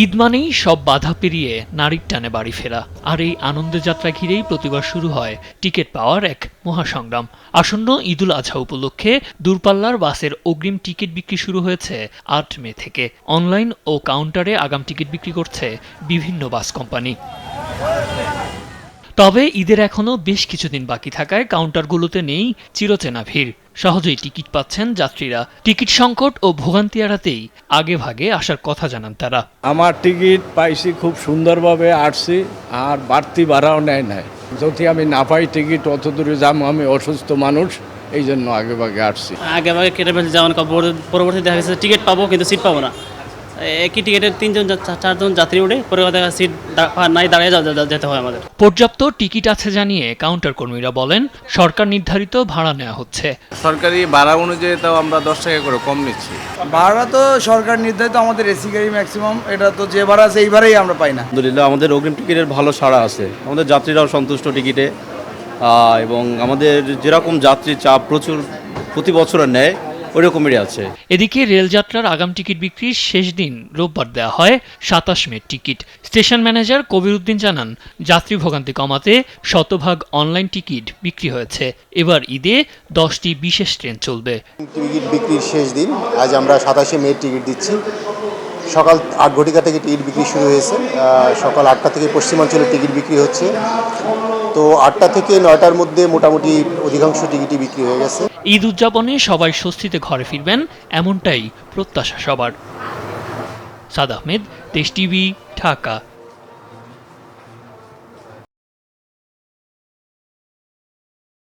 ঈদ মানেই সব বাধা পেরিয়ে নারীর টানে বাড়ি ফেরা, আর এই আনন্দের যাত্রা ঘিরেই প্রতিবার শুরু হয় টিকিট পাওয়ার এক মহাসংগ্রাম। আসন্ন ঈদুল আজহা উপলক্ষে দূরপাল্লার বাসের অগ্রিম টিকিট বিক্রি শুরু হয়েছে ৮ মে থেকে। অনলাইন ও কাউন্টারে আগাম টিকিট বিক্রি করছে বিভিন্ন বাস কোম্পানি। তবে ঈদের এখনো বেশ কিছুদিন বাকি থাকায় কাউন্টারগুলোতে নেই চিরচেনা ভিড়। সহজেই টিকিট পাচ্ছেন যাত্রীরা। টিকিট সংকট ও ভোগান্তি এড়াতেই আগে ভাগে আসার কথা জানান তারা। আমার টিকিট পাইছি, খুব সুন্দরভাবে আসছি, আর বাড়তি ভাড়াও নেয় নাই। যদি আমি না পাই টিকিট, অত দূরে যাবো, আমি অসুস্থ মানুষ, এই জন্য আগে ভাগে আসছি। আগে ভাগে কেটে ফেলছি, যেমন পরবর্তী দেখা গেছে টিকিট পাবো কিন্তু সিট পাবো না। একই টিকিটে 3-4 জন যাত্রী উঠে পরে দেখা সিট নাই, দাঁড়িয়ে যেতে হয় আমাদের। পর্যাপ্ত টিকিট আছে জানিয়ে কাউন্টার কর্মীরা বলেন, সরকার নির্ধারিত ভাড়া নেওয়া হচ্ছে। সরকারি ভাড়া অনুযায়ী তাও আমরা 10 টাকা করে কম নিচ্ছি। ভাড়া তো সরকার নির্ধারিত, আমাদের এসি গাড়ি ম্যাক্সিমাম, এটা তো যে ভাড়া আছে এই ভাড়াই আমরা পাই না। আলহামদুলিল্লাহ আমাদের অগ্রিম টিকিটের ভালো সাড়া আছে, আমাদের যাত্রীরাও সন্তুষ্ট টিকিটে, এবং আমাদের যেরকম যাত্রী চাপ প্রচুর প্রতি বছরের নেয় ওই রকমেরই আছে। এদিকে রেলযাত্রার আগাম টিকিট বিক্রির শেষ দিন রোববার দেওয়া হয় ২৭ মে টিকিট। স্টেশন ম্যানেজার কবির উদ্দিন জানান, যাত্রী ভোগান্তি কমাতে শতভাগ অনলাইন টিকিট বিক্রি হয়েছে। এবার ঈদে 10টি বিশেষ ট্রেন চলবে। টিকিট বিক্রির শেষ দিন আজ আমরা ২৭ মে টিকিট দিচ্ছি। সকাল ৮ ঘটিকা থেকে টিকিট বিক্রি শুরু হয়েছে। সকাল ৮টা থেকে পশ্চিমাঞ্চলে টিকিট বিক্রি হচ্ছে। তো ৮টা থেকে ৯টার মধ্যে মোটামুটি অধিকাংশ টিকিটই বিক্রি হয়ে গেছে। ঈদ উদযাপনে সবাই স্বস্তিতে ঘরে ফিরবেন, এমনটাই প্রত্যাশা সবার। সাদ আহমেদ, দেশ টিভি, ঢাকা।